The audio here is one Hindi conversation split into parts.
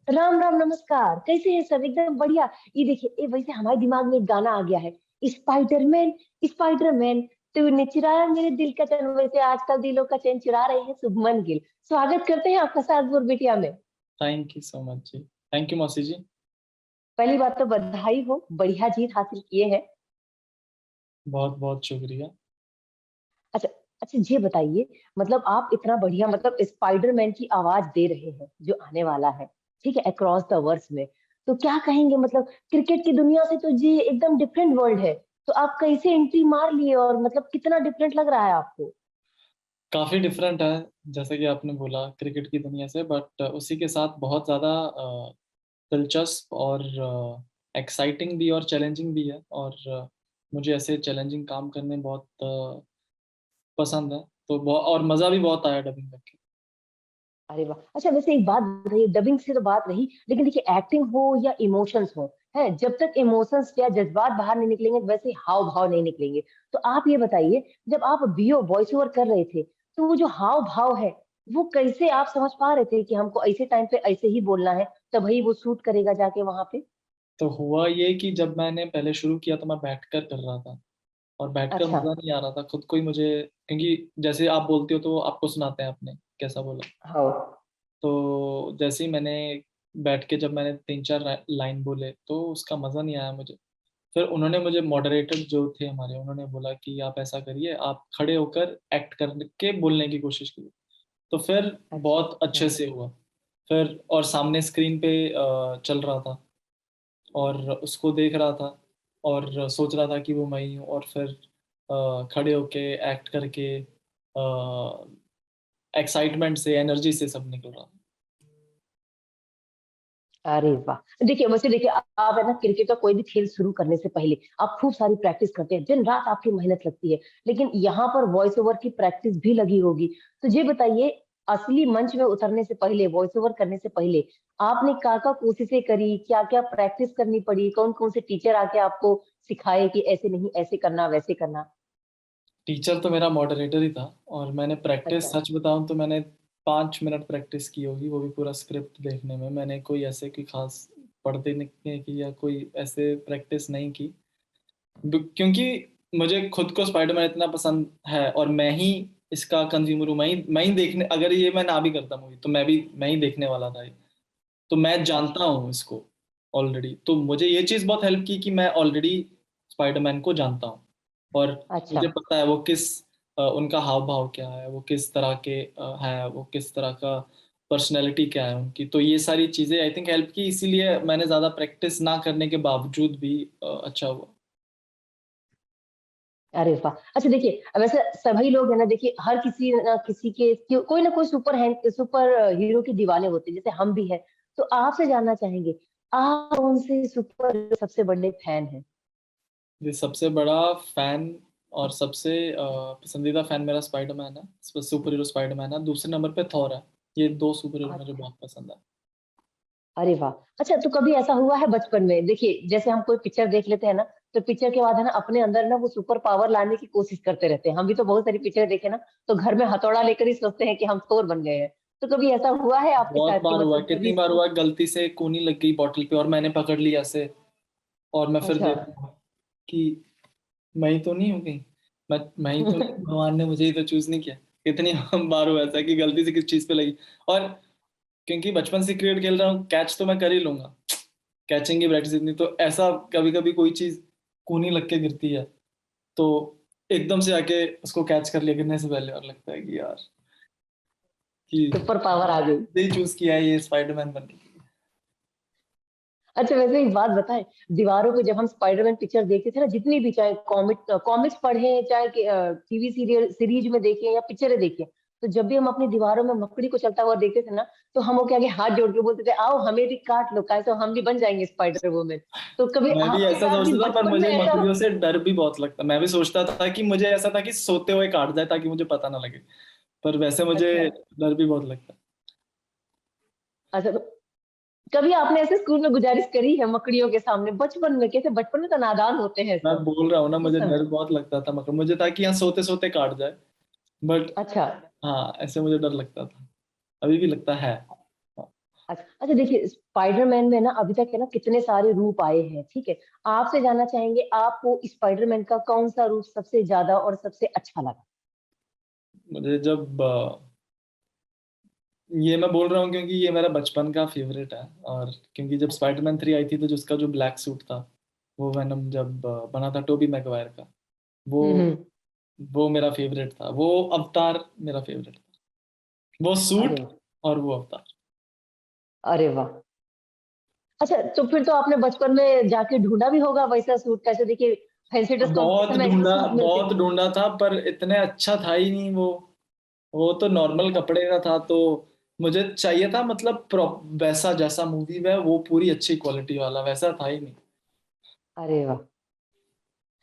राम राम नमस्कार, कैसे हैं सब? एकदम बढ़िया। ये देखिए, ये वैसे हमारे दिमाग में एक गाना आ गया है। स्पाइडरमैन, स्पाइडरमैन, तूने चुराया मेरे दिल का चैन। वैसे आजकल दिलों का चैन चुरा रहे हैं शुभमन गिल। स्वागत करते हैं आपका सातपुर बिटिया में। थैंक यू सो मच जी। थैंक यू मौसी जी। पहली बात तो बधाई हो, बढ़िया जीत हासिल किए हैं। बहुत बहुत शुक्रिया। अच्छा। अच्छा, ये बताइए, मतलब आप इतना बढ़िया, मतलब स्पाइडरमैन की आवाज दे रहे हैं जो आने वाला है, ठीक है, अक्रॉस द वर्स में। तो क्या कहेंगे, मतलब क्रिकेट की दुनिया से तो जी एकदम डिफरेंट वर्ल्ड है। तो आप कैसे एंट्री मार लिए, और मतलब कितना डिफरेंट लग रहा है आपको? काफ़ी डिफरेंट है, जैसे कि आपने बोला क्रिकेट की दुनिया से, बट उसी के साथ बहुत ज़्यादा दिलचस्प और एक्साइटिंग भी और चैलेंजिंग भी है। और मुझे ऐसे चैलेंजिंग काम करने बहुत पसंद है। तो बहुत और मज़ा भी बहुत आया डबिंग करके। अरे वाह। अच्छा, वैसे एक बात बताइए, डबिंग से तो बात रही, लेकिन देखिए एक्टिंग हो या इमोशंस हो, है, जब तक इमोशंस या जज्बात बाहर नहीं निकलेंगे वैसे हाव भाव नहीं निकलेंगे। तो आप ये बताइए, जब आप बीओ वॉइस ओवर कर रहे थे, तो वो जो हाव भाव है, वो कैसे आप समझ पा रहे थे कि हमको ऐसे टाइम पे ऐसे ही बोलना है, तभी वो सूट करेगा जाके वहां पे? तो हुआ ये कि जब मैंने पहले शुरू किया तो मैं बैठकर कर रहा था, और बैठकर अच्छा। मज़ा नहीं आ रहा था खुद को ही मुझे, क्योंकि जैसे आप बोलते हो तो आपको सुनाते हैं आपने कैसा बोला। हाँ। तो जैसे ही मैंने बैठ के जब मैंने तीन चार लाइन बोले तो उसका मज़ा नहीं आया मुझे। फिर उन्होंने मुझे, मॉडरेटर जो थे हमारे, उन्होंने बोला कि आप ऐसा करिए, आप खड़े होकर एक्ट करके बोलने की कोशिश कीजिए। तो फिर बहुत अच्छा। अच्छे से हुआ। फिर और सामने स्क्रीन पे चल रहा था, और उसको देख रहा था, और सोच रहा था कि वो मैं ही हूँ, और फिर खड़े होके एक्ट करके एक्साइटमेंट से, एनर्जी से सब निकल रहा था। अरे वाह। देखिए, वैसे देखिए, आप है ना, क्रिकेट का कोई भी खेल शुरू करने से पहले आप खूब सारी प्रैक्टिस करते हैं, दिन रात आपकी मेहनत लगती है। लेकिन यहाँ पर वॉइस ओवर की प्रैक्टिस भी लगी होगी। तो ये बताइए, असली मंच में उतरने से पहले, वॉइस ओवर करने से पहले, आपने क्या कोशिशें करी, क्या क्या प्रैक्टिस करनी पड़ी, कौन कौन से टीचर आके आपको सिखाए कि ऐसे नहीं, ऐसे करना, वैसे करना? टीचर तो मेरा मॉडरेटर ही था, और मैंने प्रैक्टिस, अच्छा। सच बताऊं तो मैंने 5 मिनट प्रैक्टिस की होगी, वो भी पूरा स्क्रिप्ट देखने में। मैंने कोई ऐसे कोई खास पढ़ते लिखने की या कोई ऐसे प्रैक्टिस नहीं की, क्योंकि मुझे खुद को स्पाइडरमैन इतना पसंद है, और मैं ही इसका कंज्यूमर हूँ। मैं ही देखने, अगर ये मैं ना भी करता मूवी तो मैं ही देखने वाला था ये। तो मैं जानता अच्छा। हूँ इसको ऑलरेडी, तो मुझे ये चीज़ बहुत हेल्प की कि मैं ऑलरेडी स्पाइडरमैन को जानता हूँ, और अच्छा। मुझे पता है वो किस उनका हाव भाव क्या है, वो किस तरह के हैं, वो किस तरह का पर्सनैलिटी क्या है उनकी। तो ये सारी चीज़ें आई थिंक हेल्प की, इसीलिए मैंने ज़्यादा प्रैक्टिस ना करने के बावजूद भी अच्छा हुआ। अरे वाह। अच्छा देखिए, वैसे सभी लोग है ना, देखिए हर किसी ना किसी के कोई ना कोई सुपर हीरो के दीवाने होते हैं, जैसे हम भी हैं। तो आपसे जानना चाहेंगे, आप कौन से सुपर हीरो सबसे बड़े फैन हैं? ये सबसे बड़ा फैन और सबसे पसंदीदा फैन मेरा स्पाइडरमैन है, सुपर हीरो स्पाइडरमैन है। दूसरे नंबर पे थॉर है। ये दो सुपर हीरो मुझे अच्छा। बहुत पसंद है। अरे वाह। अच्छा, तो कभी ऐसा हुआ है बचपन में, देखिए जैसे हम कोई पिक्चर देख लेते हैं ना, तो पिक्चर के बाद है ना अपने अंदर ना वो सुपर पावर लाने की कोशिश करते रहते हैं। हम भी तो बहुत सारी पिक्चर देखे ना, तो घर में हथौड़ा लेकर ही सोचते हैं कि हम थोर बन गए हैं। तो कभी ऐसा हुआ है आपके बहुत साथ कि बार हुआ, मतलब कितनी कभी बार हुआ, गलती से कूनी लग गई बॉटल पे और मैंने पकड़ लिया ऐसे, और मैं फिर अच्छा। देखूंगा कि मैं ही तो नहीं हूँ कहीं, मैं ही तो नहीं, भगवान ने मुझे ही तो चूज नहीं किया। कितनी बार हुआ ऐसा कि गलती से किस चीज पे लगी। और क्योंकि बचपन से क्रिकेट खेल रहा हूँ, कैच तो मैं कर ही लूंगा, कैचिंग की प्रैक्टिस इतनी, तो ऐसा कभी कभी कोई चीज कूनी लग के गिरती है, तो एकदम से आके उसको कैच कर लिया गिरने से पहले, और लगता है कि यार, कि सुपर पावर आ गई। यही चूज किया है ये स्पाइडरमैन बनने के लिए। अच्छा, वैसे एक बात बताएं, दीवारों पे जब हम स्पाइडरमैन पिक्चर देखते थे ना, जितनी भी, चाहे कॉमिक्स पढ़े, चाहे टीवी सीरियल सीरीज में देखे या पिक्चरें देखे, तो जब भी हम अपनी दीवारों में मकड़ी को चलता हुआ देखते थे ना, तो हम वो के आगे हाथ जोड़ के बोलते थे, आओ हमें भी काट लो, कैसे हम भी बन जाएंगे स्पाइडर वुमन। तो कभी मैं भी आपके ऐसा साथ भी सोचता था, पर बचपन में मुझे ऐसा? मकड़ियों से डर भी बहुत लगता। मैं भी सोचता था कि मुझे ऐसा था कि सोते हुए काट जाए ताकि मुझे पता ना लगे, पर वैसे मुझे अच्छा। डर भी बहुत लगता। अच्छा, तो कभी आपने ऐसे स्कूल में गुजारिश करी है मकड़ियों के सामने, बचपन में? कैसे बचपन में तो नादान होते हैं मैं सब, बोल रहा हूँ ना, उस मुझे समय। डर बहुत लगता था, मगर मुझे था कि यहाँ सोते सोते काट जाए, बट अच्छा। हाँ, ऐसे मुझे डर लगता था, अभी भी लगता है। हाँ। अच्छा अच्छा, देखिए स्पाइडरमैन में ना अभी तक है ना कितने सारे रूप आए हैं, ठीक है। आपसे जानना चाहेंगे आपको स्पाइडरमैन का कौन सा रूप सबसे ज्यादा और सबसे अच्छा लगा? मुझे जब ये मैं बोल रहा हूँ क्योंकि ये मेरा बचपन का फेवरेट है, और क्योंकि जब अच्छा। स्पाइडरमैन 3 आई थी तो जिसका जो ब्लैक सूट था, वो वेनम जब बना था टोबी मैगवायर का, वो हम्म। वो मेरा फेवरेट था। वो अवतार मेरा फेवरेट था, वो अरे सूट वाह। और वो अवतार। अरे वाह। अच्छा, तो फिर तो आपने बचपन में जाके ढूंढा भी होगा वैसा सूट, कैसे देखिए फैंसी ड्रेस कंपटीशन में ऐसे सूट मिलते बहुत हैं। ढूंढा था, पर इतने अच्छा था ही नहीं वो तो नॉर्मल कपड़े का था, तो मुझे चाहिए था मतलब वैसा जैसा मूवी में वो पूरी अच्छी क्वालिटी वाला, वैसा था ही नहीं। अरे वाह।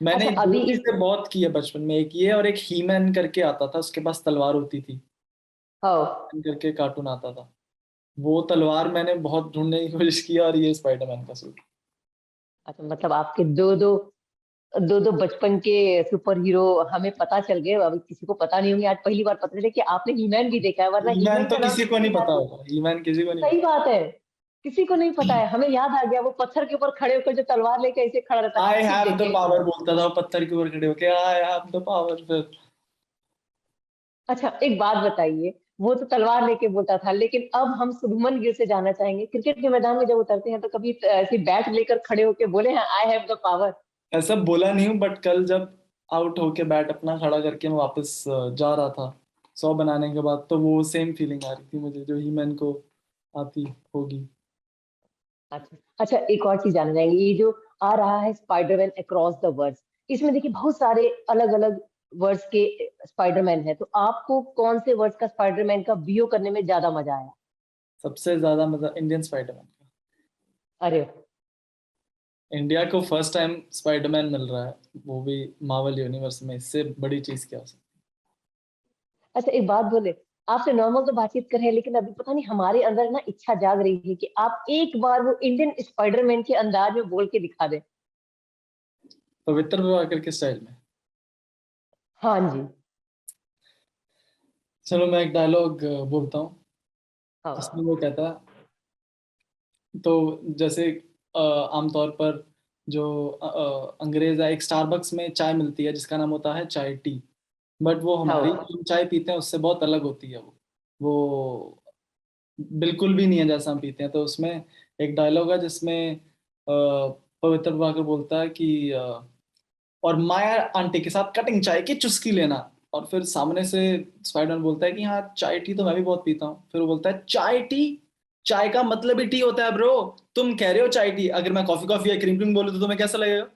मैंने अच्छा दो अभी इस चीजें बहुत की है बचपन में, एक ये और एक हीमैन करके आता था, उसके पास तलवार होती थी, हाँ। करके कार्टून आता था। वो तलवार मैंने बहुत ढूंढने की कोशिश की, और ये स्पाइडरमैन का सूट। अच्छा, मतलब आपके दो दो दो दो बचपन के सुपर हीरो हमें पता चल गए, अभी किसी को पता नहीं होंगे, आज पहली बार पता चले कि आपने हीमैन भी देखा है, वरना ईमैन हीमैन तो का नाम किसी को सुनते नहीं ही पता आप। होगा, ईमैन किसी को नहीं सही पता। बात है, किसी को नहीं पता है, हमें याद आ गया वो पत्थर के ऊपर खड़े होकर जो तलवार लेके ऐसे खड़ा रहता है, आई सिर्फ हैव द देखने को पावर मिला। बोलता था वो, पत्थर के ऊपर खड़े होके आई हैव द पावर, फिर अच्छा एक बात बताइए, वो तो तलवार लेके बोलता था, लेकिन अब हम शुभमन गिल से जानना चाहेंगे, क्रिकेट के मैदान में जब उतरते हैं तो कभी ऐसी बैट लेकर खड़े होके बोले हैं आई हैव द पावर? ऐसा बोला नहीं हूँ, बट कल जब आउट होके बैट अपना खड़ा करके मैं वापस जा रहा था 100 बनाने के बाद, तो वो सेम फीलिंग आ रही थी मुझे जो हीमैन को आती होगी। अच्छा अच्छा, एक और चीज जानना चाहेंगे, ये जो आ रहा है स्पाइडरमैन अक्रॉस द वर्ड्स, इसमें देखिए बहुत सारे अलग अलग वर्ड्स के स्पाइडरमैन है, तो आपको कौन से वर्ड्स का स्पाइडरमैन का बीओ करने में ज्यादा मजा आया? सबसे ज्यादा मजा इंडियन स्पाइडरमैन का। अरे। इंडिया को फर्स्ट टाइम स्पाइडरमैन मिल रहा है, वो भी मार्वल यूनिवर्स में, इससे बड़ी चीज क्या हो सकती अच्छा एक बात बोले, आपसे नॉर्मल तो बातचीत कर रहे हैं, लेकिन अभी पता नहीं हमारे अंदर ना इच्छा जाग रही है कि आप एक बार वो इंडियन स्पाइडरमैन के अंदाज में बोल के दिखा दें। है। पवित्र प्रभाकर के स्टाइल में। हाँ जी। चलो मैं एक डायलॉग बोलता हूँ, जिसमें हाँ। वो कहता है, तो जैसे आमतौर पर जो अंग्रेज है, एक स्टारबक्स में चाय मिलती है जिसका नाम होता है चाय टी, बट वो हमारी हाँ। जो हम चाय पीते हैं उससे बहुत अलग होती है। वो बिल्कुल भी नहीं है जैसा हम पीते हैं। तो उसमें एक डायलॉग है जिसमें पवित्र प्रभाकर बोलता है कि और माया आंटी के साथ कटिंग चाय की चुस्की लेना। और फिर सामने से स्पाइडरमैन बोलता है कि हाँ चाय टी तो मैं भी बहुत पीता हूँ। फिर वो बोलता है चाय टी, चाय का मतलब ही टी होता है ब्रो। तुम कह रहे हो चाय टी, अगर मैं कॉफी कॉफी या क्रीम क्रीम बोलूँ तो तुम्हें कैसा लगेगा?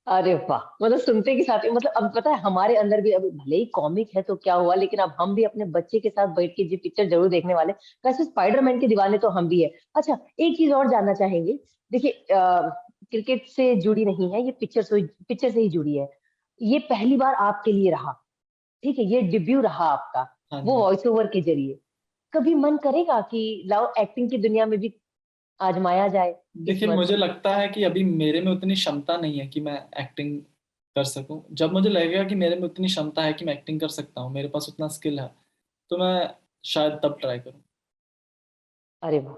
अरे वाह, मतलब सुनते के साथ ही, मतलब अब पता है हमारे अंदर भी, अभी भले ही कॉमिक है तो क्या हुआ, लेकिन अब हम भी अपने बच्चे के साथ बैठ के ये पिक्चर जरूर देखने वाले। वैसे स्पाइडरमैन के दीवाने तो हम भी है। अच्छा एक चीज और जानना चाहेंगे, देखिए क्रिकेट से जुड़ी नहीं है ये, पिक्चर से ही जुड़ी है। ये पहली बार आपके लिए रहा, ठीक है, ये डिब्यू रहा आपका, हाँ वो जी। वॉइस ओवर के जरिए। कभी मन करेगा कि लाओ एक्टिंग की दुनिया में भी आजमाया जाए देखिए किस्मत? मुझे लगता है कि अभी मेरे में उतनी क्षमता नहीं है कि मैं एक्टिंग कर सकूं। जब मुझे लगेगा कि मेरे में उतनी क्षमता है कि मैं एक्टिंग कर सकता हूँ, मेरे पास उतना स्किल है, तो मैं शायद तब ट्राई करूँ। अरे वाह।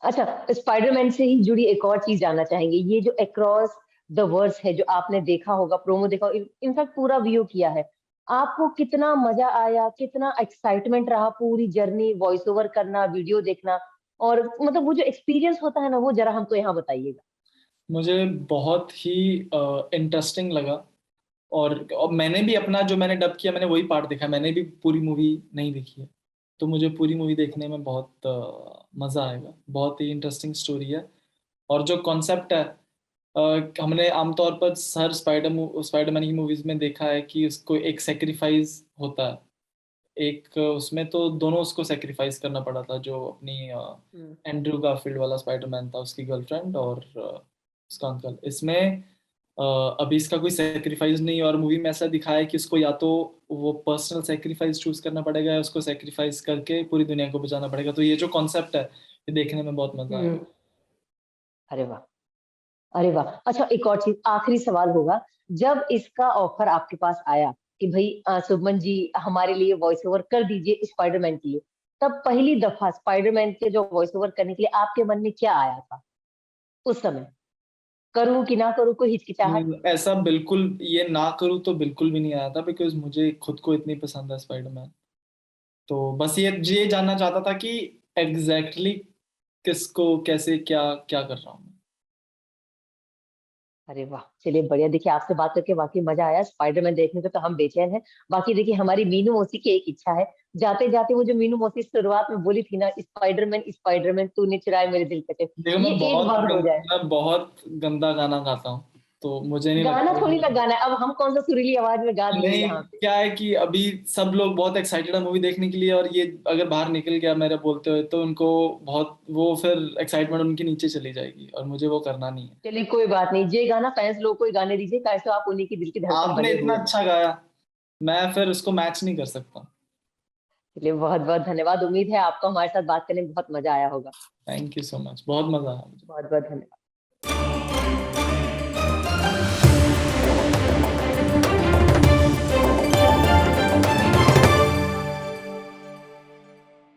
अच्छा स्पाइडरमैन से ही जुड़ी एक और चीज जानना चाहेंगे, ये जो अक्रॉस द वर्ड्स है जो आपने देखा होगा, प्रोमो देखा, इनफैक्ट पूरा व्यू किया है, आपको कितना मजा आया, कितना एक्साइटमेंट रहा पूरी जर्नी, वॉइस ओवर करना, वीडियो देखना, और मतलब वो जो एक्सपीरियंस होता है ना, वो जरा हमको यहाँ बताइएगा। मुझे बहुत ही इंटरेस्टिंग लगा। और मैंने भी अपना जो मैंने डब किया मैंने वही पार्ट देखा है, मैंने भी पूरी मूवी नहीं देखी है। तो मुझे पूरी मूवी देखने में बहुत मज़ा आएगा। बहुत ही इंटरेस्टिंग स्टोरी है। और जो कॉन्सेप्ट है, हमने आमतौर पर हर स्पाइडरमैन की मूवीज में देखा है कि उसको एक सेक्रीफाइस होता है। एक उसमें तो दोनों उसको सेक्रीफाइस करना पड़ा था, जो अपनी हम्म। एंड्रयू गारफील्ड वाला स्पाइडरमैन था, उसकी गर्लफ्रेंड और उसका अंकल। इसमें अ, अभी इसका कोई सेक्रीफाइस नहीं, और मूवी में ऐसा दिखाया है कि उसको या तो वो पर्सनल सेक्रीफाइस चूज करना पड़ेगा, या उसको सेक्रीफाइस करके पूरी दुनिया को बचाना पड़ेगा। तो ये जो कॉन्सेप्ट है, ये देखने में बहुत मजा आएगा। हम्म। अरे वाह। अरे वाह। अच्छा एक और चीज, आखिरी सवाल होगा, जब इसका ऑफर आपके पास आया कि भाई शुभमन जी हमारे लिए वॉइस ओवर कर दीजिए स्पाइडरमैन के लिए, तब पहली दफा स्पाइडरमैन के जो वॉइस ओवर करने के लिए आपके मन में क्या आया था उस समय? करूँ कि ना करूँ, कोई हिचकिचाहट? ऐसा बिल्कुल ये ना करूँ तो बिल्कुल भी नहीं आया था, बिकॉज मुझे खुद को इतनी पसंद है स्पाइडरमैन। तो बस ये जानना चाहता था कि एग्जैक्टली किसको कैसे क्या क्या कर रहा हूँ मैं। अरे वाह! चलिए बढ़िया। देखिए आपसे बात करके वाक़ई मज़ा आया। स्पाइडरमैन देखने को तो हम बेचैन हैं। बाकी देखिए हमारी मीनू मौसी की एक इच्छा है, जाते-जाते वो जो मीनू मौसी शुरुआत में बोली थी ना, स्पाइडरमैन स्पाइडरमैन तूने चुराए मेरे दिल के चैन, देखो ये एक बार हो जाए। मैं बहुत गंदा गाना गाता हूँ, तो मुझे नहीं गाना लगता थोड़ी ना कि गाना है, अब हम कौन सा सुरीली आवाज़ में गा दिए नहीं। यहाँ पे। क्या है कि अभी सब लोग बहुत एक्साइटेड है मूवी देखने के लिए, और ये अगर बाहर निकल गया मेरे बोलते हुए तो उनको बहुत वो फिर एक्साइटमेंट उनके नीचे चली जाएगी, और मुझे वो करना नहीं है। चलिए कोई बात नहीं, ये गाना फैन्स लोग को ही गाने दीजिए, कैसे आप उन्हीं की दिल की धड़कन आपने बने इतना हुए हैं। अच्छा गाया, मैं फिर उसको मैच नहीं कर सकता। चलिए बहुत-बहुत धन्यवाद। उम्मीद है आपको हमारे साथ बात करने में बहुत मज़ा आया होगा। थैंक यू सो मच, बहुत मजा आया मुझे। बहुत-बहुत धन्यवाद।